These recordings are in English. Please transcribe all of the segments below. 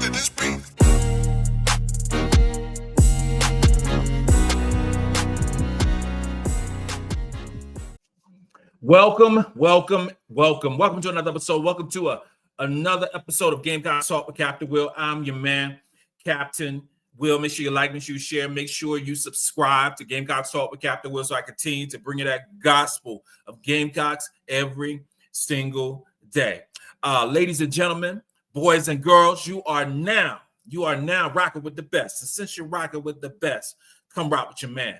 to this beat. Welcome to another episode. Welcome to another episode of Gamecocks Talk with Captain Will. I'm your man, Captain Will. Make sure you like, make sure you share, make sure you subscribe to Gamecocks Talk with Captain Will so I continue to bring you that gospel of Gamecocks every single day. Ladies and gentlemen, boys and girls, you are now rocking with the best. And since you're rocking with the best, come rock with your man,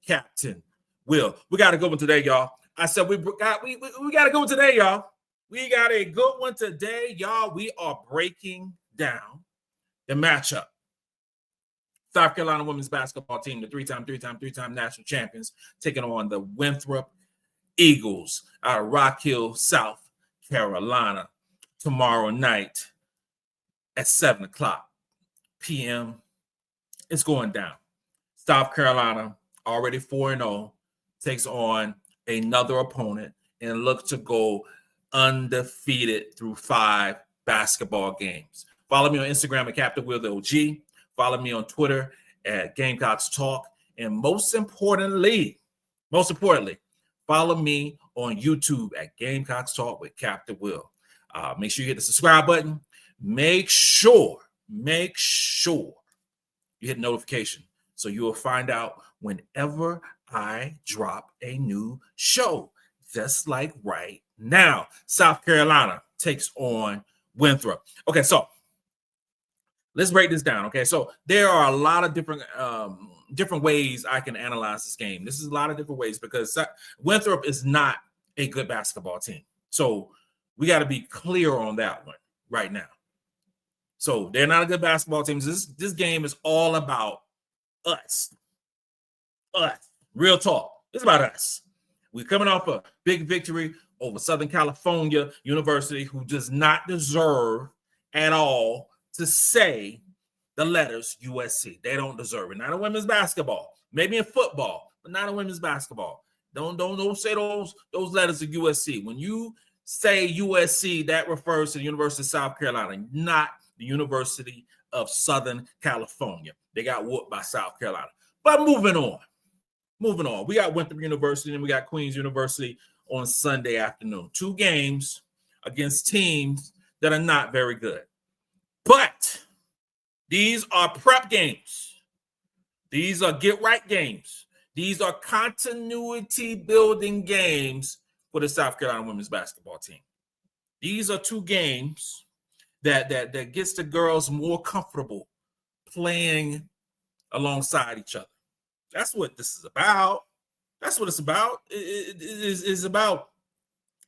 Captain Will. We got a good one today, y'all. I said we got a good one today, y'all. We got a good one today, y'all. We are breaking down the matchup. South Carolina women's basketball team, the three-time national champions, taking on the Winthrop Eagles out of Rock Hill, South Carolina, tomorrow night at 7:00 p.m. It's going down. South Carolina, already 4-0, takes on another opponent and look to go undefeated through 5 basketball games. Follow me on Instagram at Captain Will the OG. Follow me on Twitter at Gamecocks Talk. And most importantly, follow me on YouTube at Gamecocks Talk with Captain Will. Make sure you hit the subscribe button. Make sure you hit notification so you will find out whenever I drop a new show, just like right now. South Carolina takes on Winthrop. Okay, so let's break this down. Okay, so there are a lot of different ways I can analyze this game. This is a lot of different ways because Winthrop is not a good basketball team. So we got to be clear on that one right now. So they're not a good basketball team. This game is all about us. Real talk. It's about us. We're coming off a big victory over Southern California University, who does not deserve at all to say the letters USC. They don't deserve it. Not in women's basketball. Maybe in football, but not in women's basketball. Don't say those letters of USC. When you say USC, that refers to the University of South Carolina, not the University of Southern California. They got whooped by South Carolina. But moving on. We got Winthrop University and we got Queens University on Sunday afternoon. 2 games against teams that are not very good. But these are prep games. These are get-right games. These are continuity-building games for the South Carolina women's basketball team. These are 2 games that gets the girls more comfortable playing alongside each other. That's what this is about. That's what it's about. It is about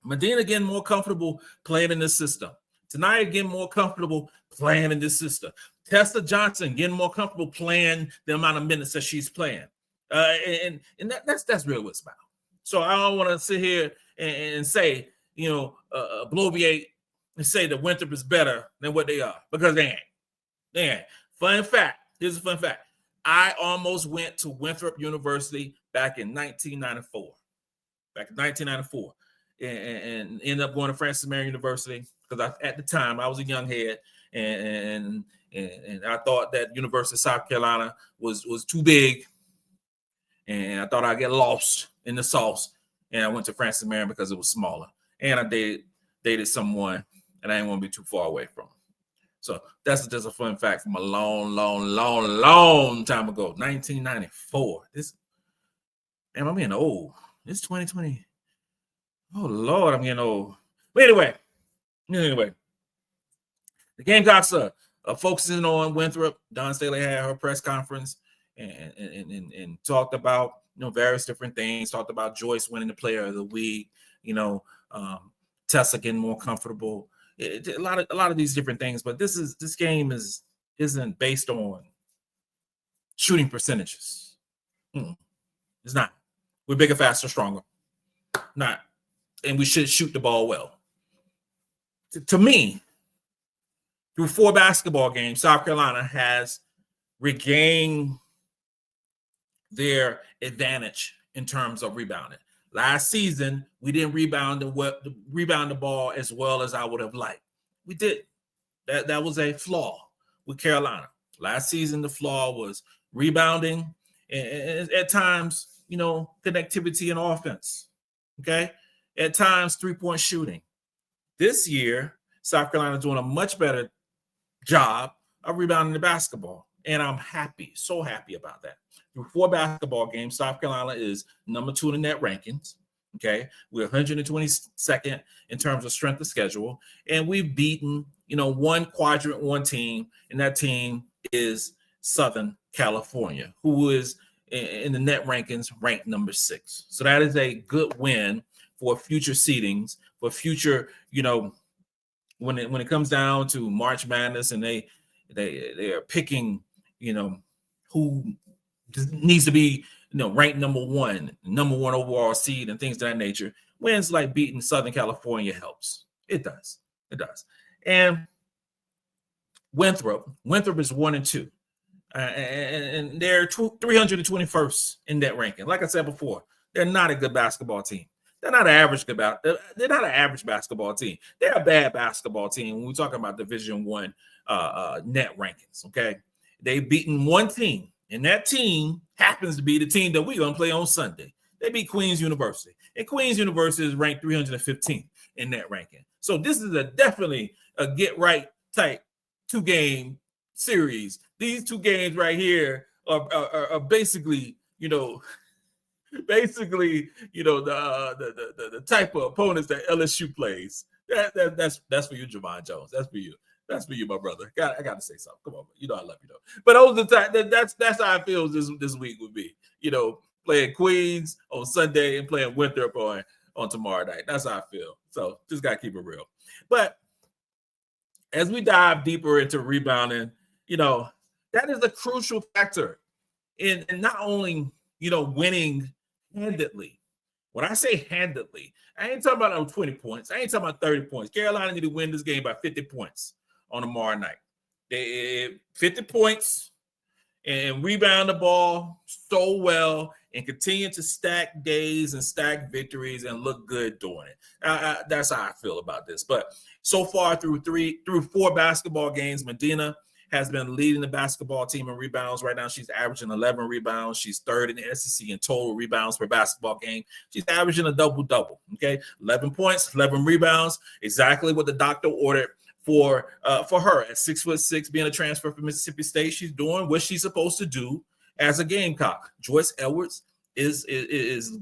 Madina getting more comfortable playing in this system. Tonight getting more comfortable playing in this system. Tessa Johnson getting more comfortable playing the amount of minutes that she's playing. And that's really what it's about. So I don't want to sit here and say, bloviate and say that Winthrop is better than what they are, because they ain't. Fun fact. Here's a fun fact. I almost went to Winthrop University back in 1994. And ended up going to Francis Marion University because at the time I was a young head and I thought that University of South Carolina was too big, and I thought I'd get lost in the sauce. And I went to Francis Marion because it was smaller. And I dated someone and I didn't want to be too far away from. So that's just a fun fact from a long time ago, 1994. I'm getting old. It's 2020. Oh, Lord, I'm getting old. But anyway, the Gamecocks are focusing on Winthrop. Dawn Staley had her press conference and talked about various different things. Talked about Joyce winning the Player of the Week. Tessa getting more comfortable. A lot of these different things, but this game isn't based on shooting percentages. It's not. We're bigger, faster, stronger. Not, and we should shoot the ball well. To me, through 4 basketball games, South Carolina has regained their advantage in terms of rebounding. Last season, we didn't rebound the ball as well as I would have liked. We did. That was a flaw. with Carolina. Last season, the flaw was rebounding and at times, connectivity and offense. Okay. At times, 3-point shooting. This year, South Carolina is doing a much better job of rebounding the basketball. And I'm happy, so happy about that. Through 4 basketball games, South Carolina is number 2 in the net rankings. Okay. We're 122nd in terms of strength of schedule. And we've beaten, one quadrant 1 team. And that team is Southern California, who is in the net rankings ranked number 6. So that is a good win for future seedings, for future, when it comes down to March Madness and they are picking, who needs to be, ranked number 1 overall seed and things of that nature. Wins like beating Southern California helps. It does. And Winthrop is 1 and 2. And they're 321st in that ranking. Like I said before, they're not a good basketball team. They're not an average basketball team. They're a bad basketball team when we're talking about Division I net rankings. Okay, they've beaten 1 team, and that team happens to be the team that we're gonna play on Sunday. They beat Queens University, and Queens University is ranked 315th in that ranking. So this is definitely a get right type 2-game series. These 2 games right here are basically, the type of opponents that LSU plays. That's for you, Javon Jones. That's for you. That's for you, my brother. I got to say something. Come on, I love you though. But those are the time. That's how I feel this week would be. Playing Queens on Sunday and playing Winthrop on tomorrow night. That's how I feel. So just gotta keep it real. But as we dive deeper into rebounding, that is a crucial factor in not only winning handedly. When I say handedly, I ain't talking about 20 points. I ain't talking about 30 points. Carolina need to win this game by 50 points on tomorrow night. They 50 points and rebound the ball so well and continue to stack days and stack victories and look good doing it. That's how I feel about this. But so far through 4 basketball games, Madina has been leading the basketball team in rebounds. Right now, she's averaging 11 rebounds. She's 3rd in the SEC in total rebounds per basketball game. She's averaging a double-double, okay? 11 points, 11 rebounds, exactly what the doctor ordered for her. At 6'6", being a transfer from Mississippi State, she's doing what she's supposed to do as a Gamecock. Joyce Edwards is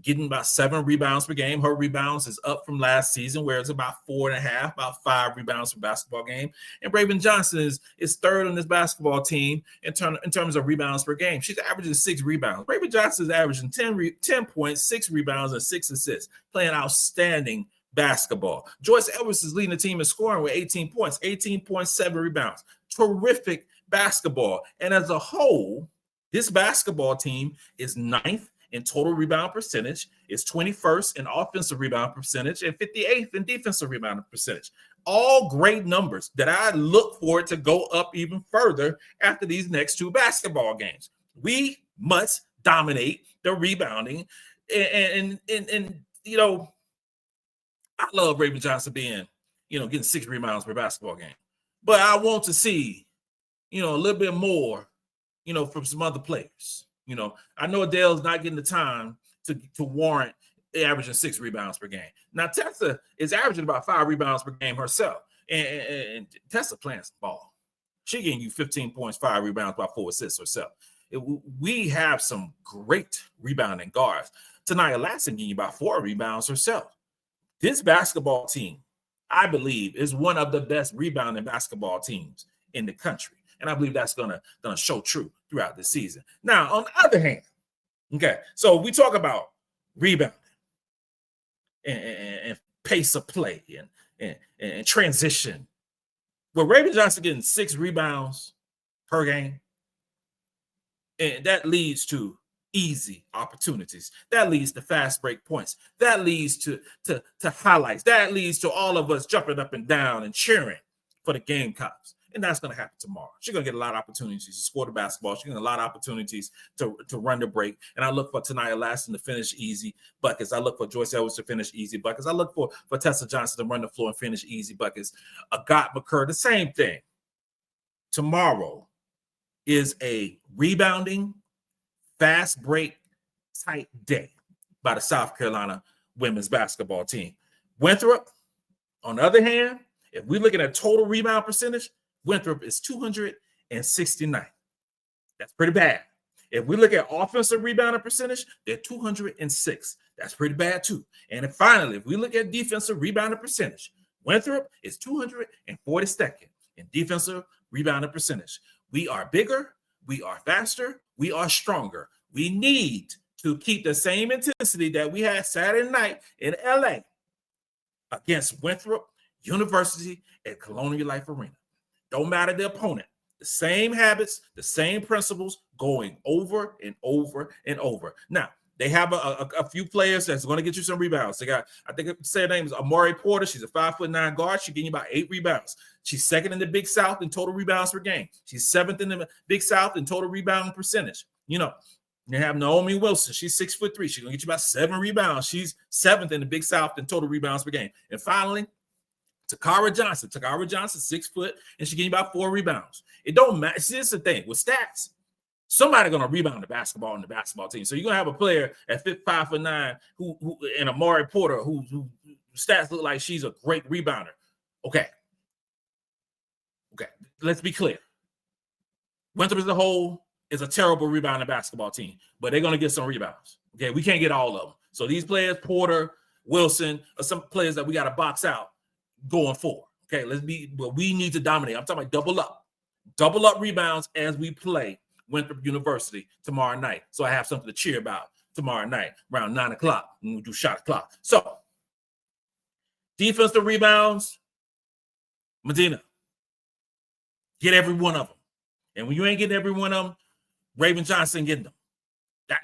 getting about 7 rebounds per game. Her rebounds is up from last season, where it's about 4.5, about 5 rebounds per basketball game. And Raven Johnson is 3rd on this basketball team in terms of rebounds per game. She's averaging 6 rebounds. Raven Johnson is averaging 10 points, 6 rebounds, and 6 assists, playing outstanding basketball. Joyce Edwards is leading the team in scoring with 18 points, 18.7 rebounds. Terrific basketball. And as a whole, this basketball team is 9th in total rebound percentage, is 21st in offensive rebound percentage, and 58th in defensive rebound percentage. All great numbers that I look for it to go up even further after these next 2 basketball games. We must dominate the rebounding. And I love Raven Johnson being, getting 6 rebounds per basketball game. But I want to see, a little bit more, from some other players. I know Adele's not getting the time to warrant averaging 6 rebounds per game. Now, Tessa is averaging about 5 rebounds per game herself. And Tessa playing some ball. She getting you 15 points, 5 rebounds, about 4 assists herself. We have some great rebounding guards. Tonight, Latson getting you about 4 rebounds herself. This basketball team, I believe, is one of the best rebounding basketball teams in the country. And I believe that's gonna show true throughout the season. Now, on the other hand, okay, so we talk about rebounding and pace of play and transition. Well, Raven Johnson getting 6 rebounds per game, and that leads to easy opportunities. That leads to fast break points. That leads to highlights. That leads to all of us jumping up and down and cheering for the Gamecocks. And that's going to happen tomorrow. She's going to get a lot of opportunities to score the basketball. She's going to get a lot of opportunities to run the break. And I look for Tania Latson to finish easy buckets. I look for Joyce Edwards to finish easy buckets. I look for Tessa Johnson to run the floor and finish easy buckets. Agot McCurr, the same thing. tomorrow is a rebounding, fast break, tight day by the South Carolina women's basketball team. Winthrop, on the other hand, if we're looking at total rebound percentage, Winthrop is 269. That's pretty bad. If we look at offensive rebounding percentage, they're 206. That's pretty bad too. And then finally, if we look at defensive rebounding percentage, Winthrop is 242nd in defensive rebounding percentage. We are bigger, we are faster, we are stronger. We need to keep the same intensity that we had Saturday night in LA against Winthrop University at Colonial Life Arena. Don't matter the opponent. The same habits, the same principles going over and over and over. Now, they have a few players that's going to get you some rebounds. They got, I think, say her name is Amari Porter. She's a 5'9" guard. She's getting you about 8 rebounds. She's second in the Big South in total rebounds per game. She's 7th in the Big South in total rebound percentage. You know, you have Naomi Wilson. She's 6'3". She's going to get you about 7 rebounds. She's 7th in the Big South in total rebounds per game. And finally, Takara Johnson. Takara Johnson, 6 foot, and she getting about 4 rebounds. It don't matter. See, this is the thing. With stats, somebody's going to rebound the basketball on the basketball team. So you're going to have a player at 5'9" who and Amari Porter who stats look like she's a great rebounder. Okay. Let's be clear. Winthrop as a whole is a terrible rebounding basketball team, but they're going to get some rebounds. Okay, we can't get all of them. So these players, Porter, Wilson, are some players that we got to box out going forward. Okay, we need to dominate. I'm talking about double up rebounds as we play Winthrop University tomorrow night. So I have something to cheer about tomorrow night around 9 o'clock when we do shot clock. So defensive rebounds, Madina, get every one of them. And when you ain't getting every one of them, Raven Johnson getting them.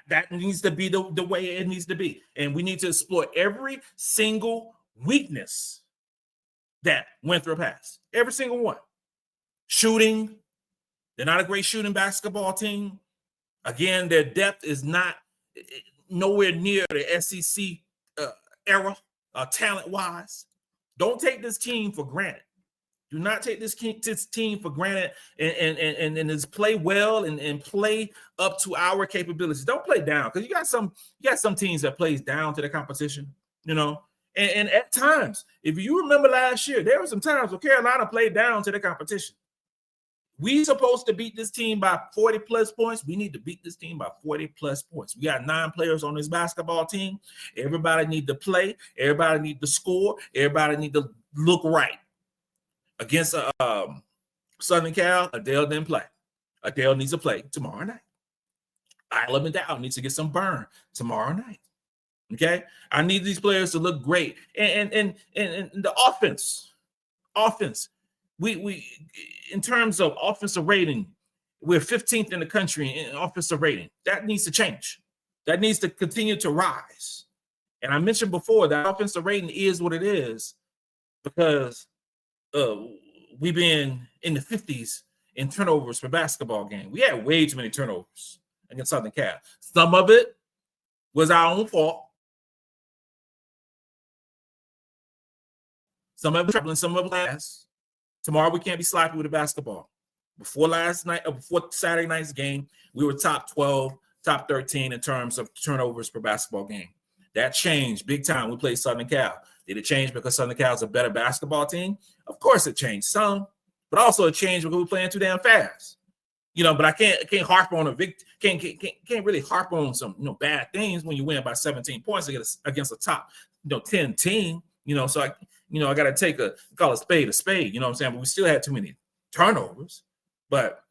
That needs to be the way it needs to be. And we need to exploit every single weakness that Winthrop has. Every single one. Shooting. They're not a great shooting basketball team. Again, their depth is not nowhere near the SEC era, talent-wise. Don't take this team for granted. Do not take this team for granted and just play well and play up to our capabilities. Don't play down, because you got some teams that plays down to the competition, you know. And at times, if you remember last year, there were some times where Carolina played down to the competition. We supposed to beat this team by 40-plus points. We need to beat this team by 40-plus points. We got 9 players on this basketball team. Everybody need to play. Everybody need to score. Everybody need to look right. Against Southern Cal, Adhel didn't play. Adhel needs to play tomorrow night. Ayla McDowell needs to get some burn tomorrow night. Okay, I need these players to look great. And the offense, we in terms of offensive rating, we're 15th in the country in offensive rating. That needs to change. That needs to continue to rise. And I mentioned before that offensive rating is what it is because we've been in the 50s in turnovers per basketball game. We had way too many turnovers against Southern Cal. Some of it was our own fault. Some of it troubling, some of it last. Tomorrow we can't be sloppy with the basketball. Before Saturday night's game, we were top 12, top 13 in terms of turnovers per basketball game. That changed big time. We played Southern Cal. Did it change because Southern Cal is a better basketball team? Of course it changed some, but also it changed because we're playing too damn fast. You know, but I can't harp on can't really harp on some bad things when you win by 17 points against a top 10 team. So I got to call a spade a spade. You know what I'm saying? But we still had too many turnovers. But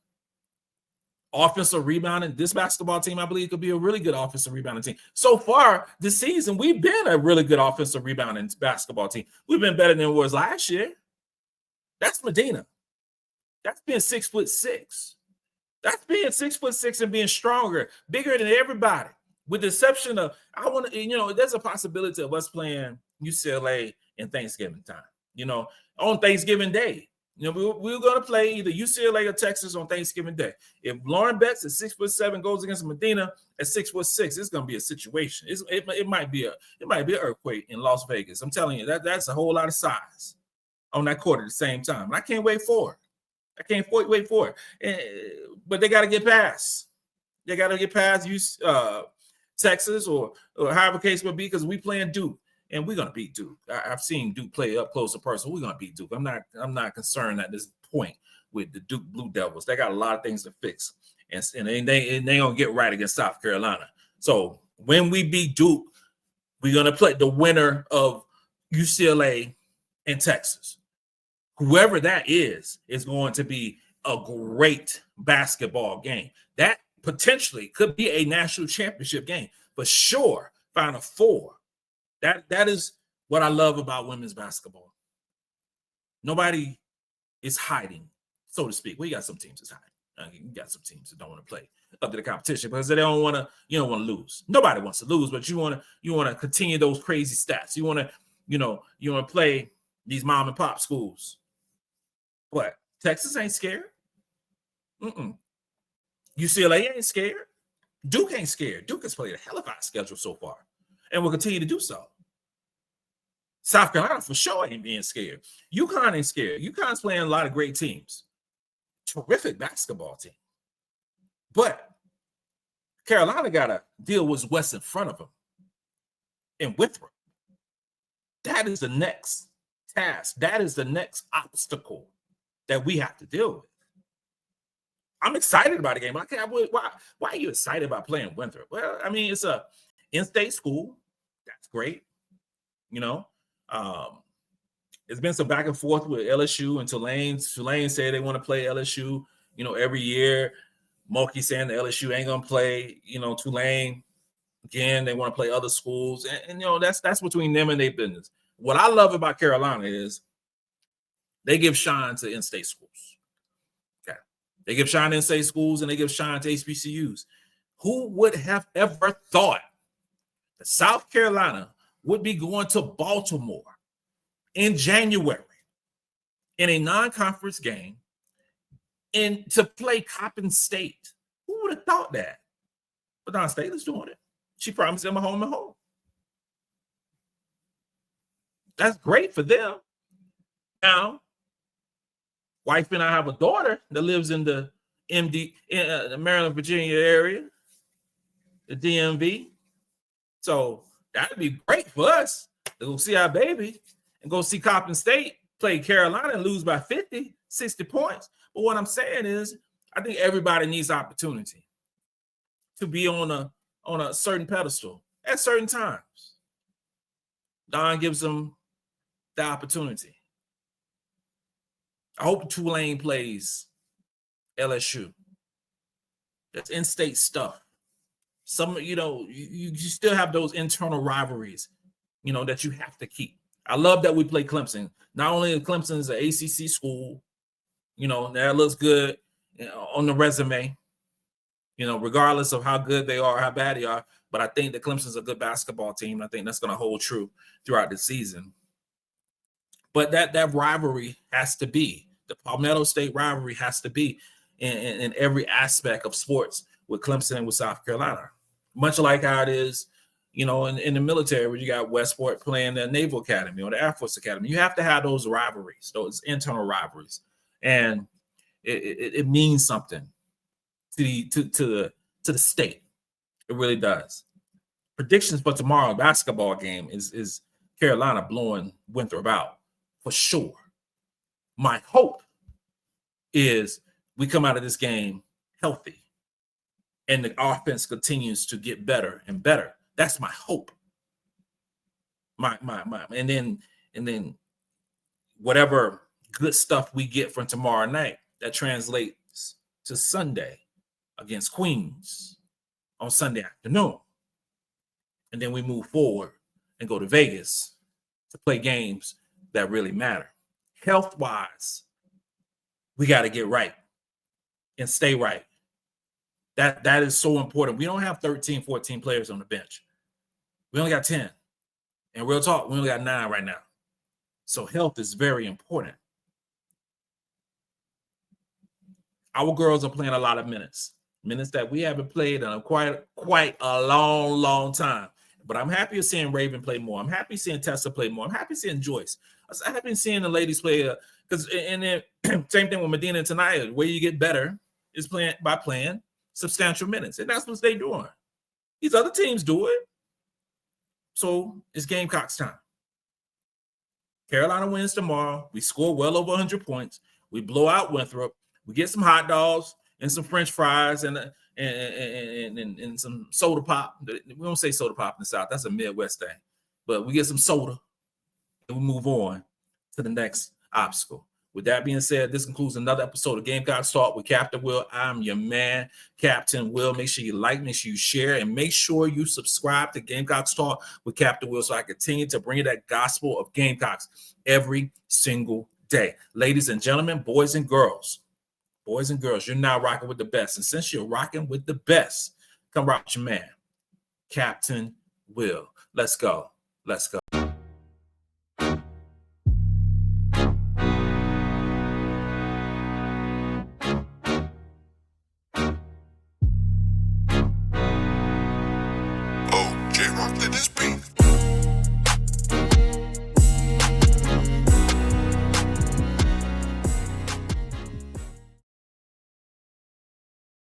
offensive rebounding, this basketball team, I believe, could be a really good offensive rebounding team. So far this season, we've been a really good offensive rebounding basketball team. We've been better than it was last year. That's Madina. That's being 6'6". That's being 6'6" and being stronger, bigger than everybody. With the exception of, there's a possibility of us playing UCLA in Thanksgiving time. On Thanksgiving Day. We're going to play either UCLA or Texas on Thanksgiving Day. If Lauren Betts at 6'7" goes against Madina at 6'6", it's going to be a situation. It might be an earthquake in Las Vegas. I'm telling you, that's a whole lot of size on that court at the same time. And I can't wait for it. I can't wait for it. But they got to get past. They got to get past Texas or however case may be, because we playing Duke. And we're gonna beat Duke. I've seen Duke play up close and personal. We're gonna beat Duke. I'm not concerned at this point with the Duke Blue Devils. They got a lot of things to fix, and they gonna get right against South Carolina. So when we beat Duke, we're gonna play the winner of UCLA and Texas. Whoever that is going to be a great basketball game. That potentially could be a national championship game, for sure. Final Four. That is what I love about women's basketball. Nobody is hiding, so to speak. We got some teams that's hiding. You got some teams that don't want to play up to the competition because they don't want to. You don't want to lose. Nobody wants to lose, but you want to continue those crazy stats. You want to play these mom and pop schools. What? Texas ain't scared. UCLA ain't scared. Duke ain't scared. Duke has played a hell of a schedule so far, and will continue to do so. South Carolina for sure ain't being scared. UConn ain't scared. UConn's playing a lot of great teams. Terrific basketball team. But Carolina got to deal with what's in front of them in Winthrop. That is the next task. That is the next obstacle that we have to deal with. I'm excited about the game. Why are you excited about playing Winthrop? Well, I mean, it's a in-state school. That's great. It's been some back and forth with LSU and Tulane. Tulane said they want to play LSU, every year. Mulkey saying the LSU ain't gonna play, Tulane. Again, they want to play other schools, and that's between them and their business. What I love about Carolina is they give shine to in-state schools. Okay, they give shine to in-state schools and they give shine to HBCUs. Who would have ever thought that South Carolina would be going to Baltimore in January in a non-conference game and to play Coppin State? Who would have thought that? But Dawn Staley's doing it. She promised them a home and home. That's great for them. Now, wife and I have a daughter that lives in the the Maryland, Virginia area, the DMV. So that'd be great for us to go see our baby and go see Coppin State play Carolina and lose by 50, 60 points. But what I'm saying is, I think everybody needs opportunity to be on a certain pedestal at certain times. Dawn gives them the opportunity. I hope Tulane plays LSU. That's in-state stuff. Some, you still have those internal rivalries, that you have to keep. I love that we play Clemson. Not only is Clemson's an ACC school, that looks good on the resume, regardless of how good they are, how bad they are. But I think that Clemson's a good basketball team. I think that's going to hold true throughout the season. But that rivalry has to be. The Palmetto State rivalry has to be in every aspect of sports with Clemson and with South Carolina. Much like how it is, in the military, where you got Westport playing the Naval Academy or the Air Force Academy. You have to have those rivalries, those internal rivalries. And it means something to the state. It really does. Predictions for tomorrow's basketball game is Carolina blowing Winthrop out for sure. My hope is we come out of this game healthy and the offense continues to get better and better. That's my hope. And then whatever good stuff we get from tomorrow night, that translates to Sunday against Queens on Sunday afternoon. And then we move forward and go to Vegas to play games that really matter. Health-wise, we got to get right and stay right. That is so important. We don't have 13, 14 players on the bench. We only got 10. And real talk, we only got 9 right now. So health is very important. Our girls are playing a lot of minutes that we haven't played in quite a long time. But I'm happy seeing Raven play more. I'm happy seeing Tessa play more. I'm happy seeing Joyce. I'm happy seeing the ladies play. Because and then same thing with Madina tonight. Where you get better is playing substantial minutes, and that's what they're doing. These other teams do it. So it's Gamecocks time. Carolina wins tomorrow. We score well over 100 points. We blow out Winthrop. We get some hot dogs and some French fries and some soda pop. We don't say soda pop in the South. That's a Midwest thing. But we get some soda and we move on to the next obstacle. With that being said, this concludes another episode of Gamecocks Talk with Captain Will. I'm your man, Captain Will. Make sure you like, make sure you share, and make sure you subscribe to Gamecocks Talk with Captain Will so I continue to bring you that gospel of Gamecocks every single day. Ladies and gentlemen, boys and girls, you're now rocking with the best. And since you're rocking with the best, come rock with your man, Captain Will. Let's go.